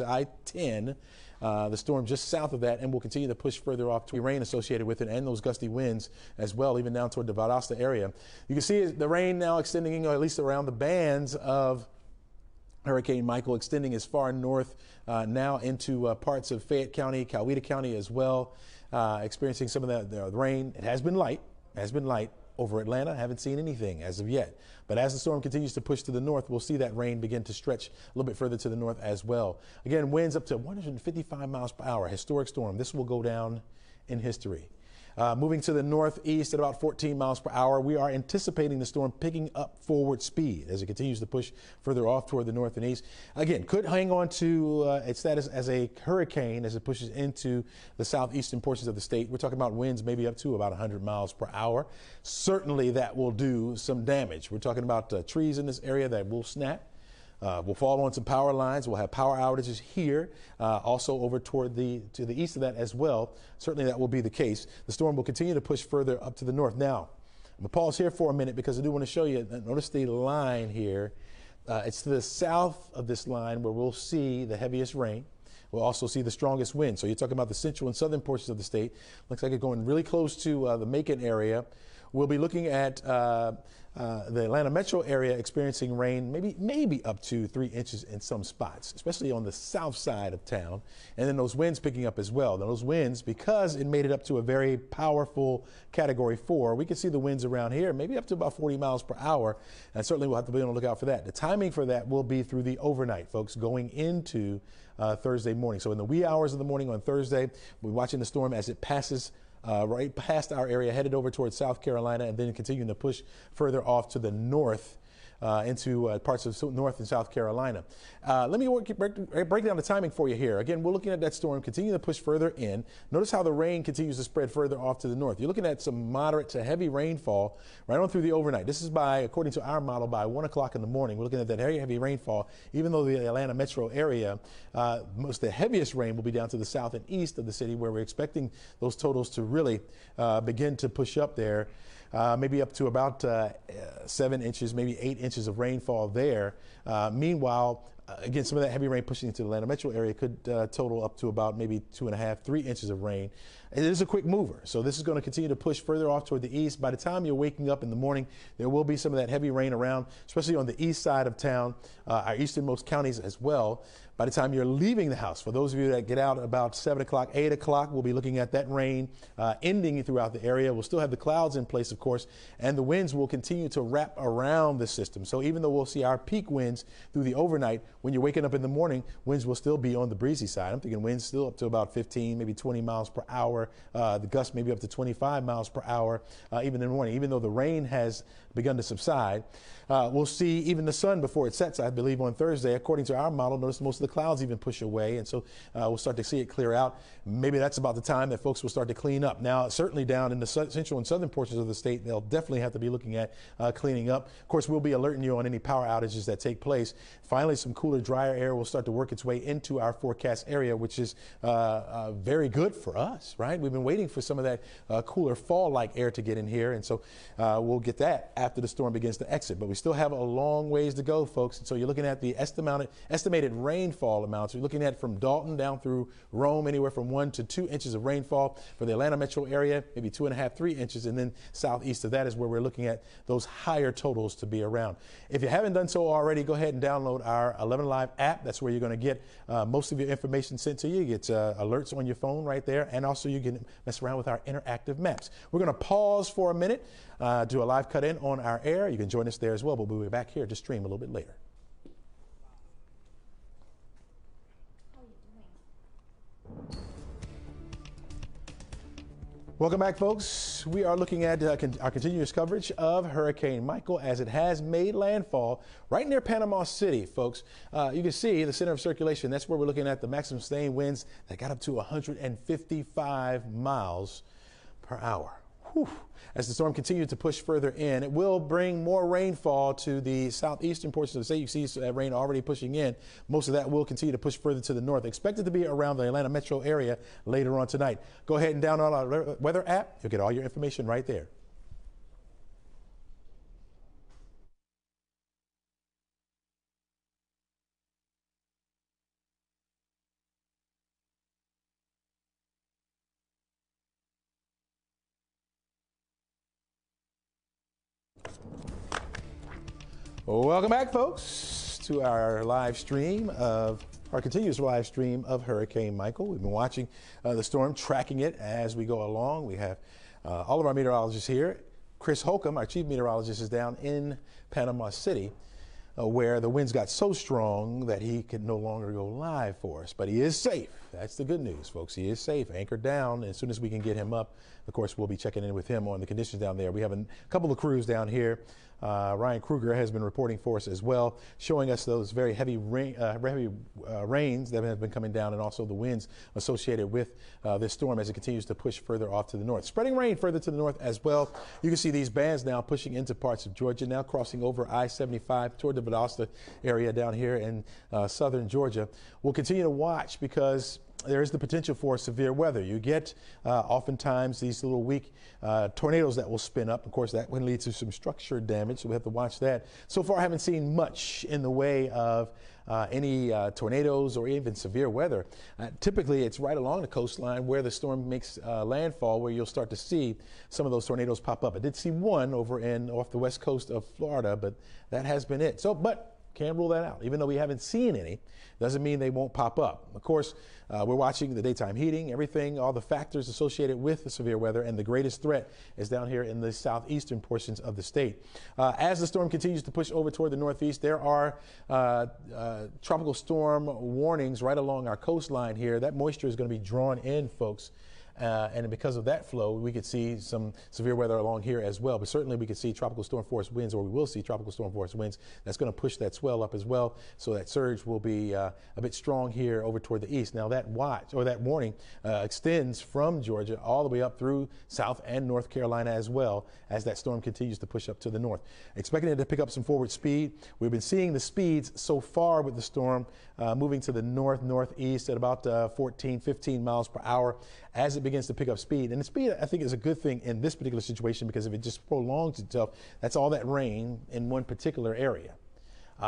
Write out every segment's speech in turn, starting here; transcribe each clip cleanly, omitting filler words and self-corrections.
to I-10. The storm just south of that, and will continue to push further off to rain associated with it and those gusty winds as well, even down toward the Valdosta area. You can see the rain now extending, at least around the bands of Hurricane Michael, extending as far north now into parts of Fayette County, Coweta County as well, experiencing some of the rain. It has been light over Atlanta. Haven't seen anything as of yet. But as the storm continues to push to the north, we'll see that rain begin to stretch a little bit further to the north as well. Again, winds up to 155 miles per hour. Historic storm. This will go down in history. Moving to the northeast at about 14 miles per hour, we are anticipating the storm picking up forward speed as it continues to push further off toward the north and east. Again, could hang on to its status as a hurricane as it pushes into the southeastern portions of the state. We're talking about winds maybe up to about 100 miles per hour. Certainly that will do some damage. We're talking about trees in this area that will snap. We'll fall on some power lines. We'll have power outages here, also over toward to the east of that as well. Certainly that will be the case. The storm will continue to push further up to the north. Now, I'm going to pause here for a minute because I do want to show you. Notice the line here. It's to the south of this line where we'll see the heaviest rain. We'll also see the strongest wind. So you're talking about the central and southern portions of the state. Looks like it's going really close to the Macon area. We'll be looking at the Atlanta metro area experiencing rain, maybe up to 3 inches in some spots, especially on the south side of town. And then those winds picking up as well. Now, those winds, because it made it up to a very powerful Category 4, we can see the winds around here, maybe up to about 40 miles per hour. And certainly we'll have to be on the lookout for that. The timing for that will be through the overnight, folks, going into Thursday morning. So in the wee hours of the morning on Thursday, we're watching the storm as it passes right past our area, headed over towards South Carolina, and then continuing to push further off to the north into parts of North and South Carolina. Let me break down the timing for you here. Again, we're looking at that storm continue to push further in. Notice how the rain continues to spread further off to the north. You're looking at some moderate to heavy rainfall right on through the overnight. This is according to our model, by 1 o'clock in the morning. We're looking at that very heavy rainfall, even though the Atlanta metro area, most of the heaviest rain will be down to the south and east of the city, where we're expecting those totals to really begin to push up there. Maybe up to about 7 inches, maybe 8 inches of rainfall there. Meanwhile, again, some of that heavy rain pushing into the Atlanta metro area could total up to about maybe 2.5, 3 inches of rain. It is a quick mover, so this is going to continue to push further off toward the east. By the time you're waking up in the morning, there will be some of that heavy rain around, especially on the east side of town, our easternmost counties as well. By the time you're leaving the house, for those of you that get out about 7 o'clock, 8 o'clock, we'll be looking at that rain ending throughout the area. We'll still have the clouds in place, of course, and the winds will continue to wrap around the system. So even though we'll see our peak winds through the overnight, when you're waking up in the morning, winds will still be on the breezy side. I'm thinking winds still up to about 15, maybe 20 miles per hour. The gusts maybe up to 25 miles per hour, even in the morning, even though the rain has begun to subside. We'll see even the sun before it sets, I believe, on Thursday. According to our model, notice most of the clouds even push away, and so we'll start to see it clear out. Maybe that's about the time that folks will start to clean up. Now, certainly down in the central and southern portions of the state, they'll definitely have to be looking at cleaning up. Of course, we'll be alerting you on any power outages that take place. Finally, some cooler, drier air will start to work its way into our forecast area, which is very good for us, right? We've been waiting for some of that cooler fall-like air to get in here, and so we'll get that after the storm begins to exit. But we still have a long ways to go, folks. And so you're looking at the estimated rainfall amounts. You're looking at from Dalton down through Rome, anywhere from 1 to 2 inches of rainfall. For the Atlanta metro area, maybe 2.5, 3 inches. And then southeast of that is where we're looking at those higher totals to be around. If you haven't done so already, go ahead and download our 11 Live app. That's where you're going to get most of your information sent to you. You get alerts on your phone right there. And also you can mess around with our interactive maps. We're going to pause for a minute, do a live cut in on our air. You can join us there as well, but we'll be back here to stream a little bit later. Welcome back, folks. We are looking at our continuous coverage of Hurricane Michael as it has made landfall right near Panama City, folks. You can see the center of circulation. That's where we're looking at the maximum sustained winds that got up to 155 miles per hour. Whew. As the storm continued to push further in, it will bring more rainfall to the southeastern portions of the state. You see that rain already pushing in. Most of that will continue to push further to the north. Expected to be around the Atlanta metro area later on tonight. Go ahead and download our weather app. You'll get all your information right there. Welcome back, folks, to our live stream of our continuous live stream of Hurricane Michael. We've been watching the storm, tracking it as we go along. We have all of our meteorologists here. Chris Holcomb, our chief meteorologist, is down in Panama City, where the winds got so strong that he could no longer go live for us. But he is safe. That's the good news, folks. He is safe, anchored down. As soon as we can get him up, of course, we'll be checking in with him on the conditions down there. We have a couple of crews down here. Ryan Kruger has been reporting for us as well, showing us those very heavy rains that have been coming down, and also the winds associated with this storm as it continues to push further off to the north. Spreading rain further to the north as well. You can see these bands now pushing into parts of Georgia, now crossing over I-75 toward the Valdosta area down here in southern Georgia. We'll continue to watch because there is the potential for severe weather. You get oftentimes these little weak tornadoes that will spin up. Of course, that can lead to some structure damage, so we have to watch that. So far, I haven't seen much in the way of any tornadoes or even severe weather. Typically, it's right along the coastline where the storm makes landfall, where you'll start to see some of those tornadoes pop up. I did see one over off the west coast of Florida, but that has been it. But can't rule that out. Even though we haven't seen any, doesn't mean they won't pop up. Of course, we're watching the daytime heating, everything, all the factors associated with the severe weather, and the greatest threat is down here in the southeastern portions of the state. As the storm continues to push over toward the northeast, there are tropical storm warnings right along our coastline here. That moisture is going to be drawn in, folks. And because of that flow, we could see some severe weather along here as well. But certainly we could see tropical storm force winds, or we will see tropical storm force winds. That's going to push that swell up as well. So that surge will be a bit strong here over toward the east. Now that warning extends from Georgia all the way up through South and North Carolina as well, as that storm continues to push up to the north. Expecting it to pick up some forward speed. We've been seeing the speeds so far with the storm moving to the northeast at about 14, 15 miles per hour as it begins to pick up speed. And the speed, I think, is a good thing in this particular situation, because if it just prolongs itself, that's all that rain in one particular area.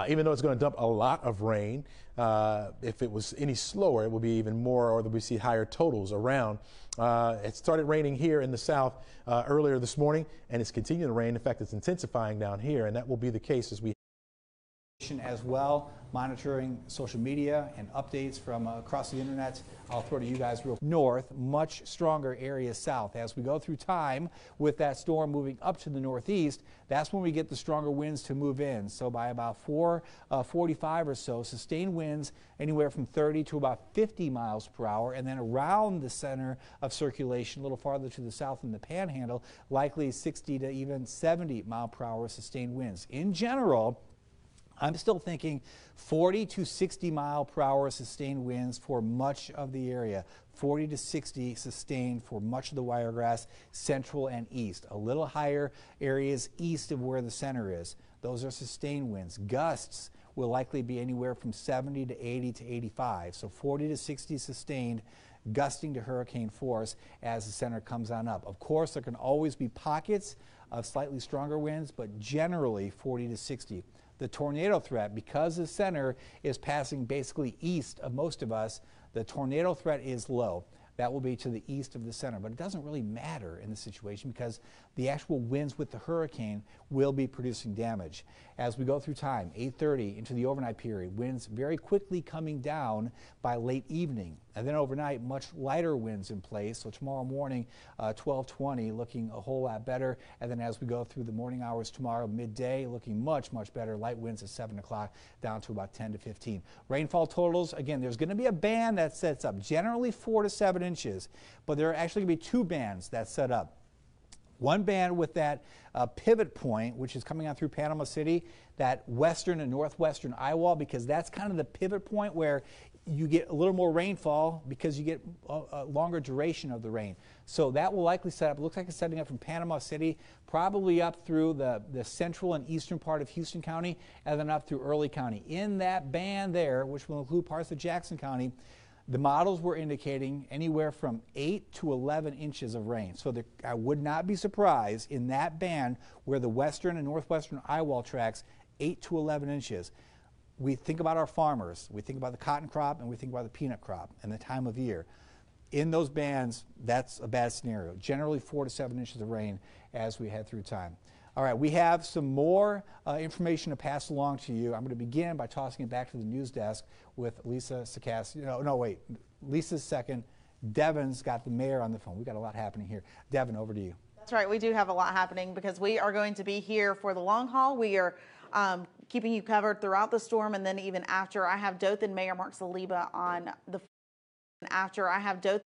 Even though it's going to dump a lot of rain, if it was any slower, it would be even more, or we see higher totals around. It started raining here in the south earlier this morning, and it's continuing to rain. In fact, it's intensifying down here, and that will be the case as we as well, monitoring social media and updates from across the internet. I'll throw to you guys real north, much stronger areas south. As we go through time with that storm moving up to the northeast, that's when we get the stronger winds to move in. So by about 4:45 or so, sustained winds anywhere from 30 to about 50 miles per hour, and then around the center of circulation, a little farther to the south in the panhandle, likely 60 to even 70 mile per hour sustained winds. In general, I'm still thinking 40 to 60 mile per hour sustained winds for much of the area. 40 to 60 sustained for much of the Wiregrass, central and east. A little higher areas east of where the center is. Those are sustained winds. Gusts will likely be anywhere from 70 to 80 to 85. So 40 to 60 sustained, gusting to hurricane force as the center comes on up. Of course, there can always be pockets of slightly stronger winds, but generally 40 to 60. The tornado threat, because the center is passing basically east of most of us, the tornado threat is low. That will be to the east of the center. But it doesn't really matter in this situation, because the actual winds with the hurricane will be producing damage. As we go through time, 8:30 into the overnight period, winds very quickly coming down by late evening. And then overnight, much lighter winds in place. So tomorrow morning, 12:20, looking a whole lot better. And then as we go through the morning hours tomorrow, midday, looking much, much better. Light winds at 7 o'clock down to about 10 to 15. Rainfall totals, again, there's going to be a band that sets up, generally 4 to 7 inches. But there are actually going to be 2 bands that set up. One band with that pivot point, which is coming out through Panama City, that western and northwestern eye wall, because that's kind of the pivot point where you get a little more rainfall because you get a longer duration of the rain. So that will likely set up, it looks like it's setting up from Panama City, probably up through the central and eastern part of Houston County, and then up through Early County. In that band there, which will include parts of Jackson County, the models were indicating anywhere from 8 to 11 inches of rain. So I would not be surprised in that band where the western and northwestern eye wall tracks 8 to 11 inches. We think about our farmers, we think about the cotton crop, and we think about the peanut crop and the time of year. In those bands, that's a bad scenario. Generally 4 to 7 inches of rain as we head through time. All right, we have some more information to pass along to you. I'm going to begin by tossing it back to the news desk with Lisa Sakassi. No, wait. Lisa's second. Devin's got the mayor on the phone. We've got a lot happening here. Devin, over to you. That's right. We do have a lot happening because we are going to be here for the long haul. We are keeping you covered throughout the storm and then even after. I have Dothan Mayor Mark Saliba on the after. I have Dothan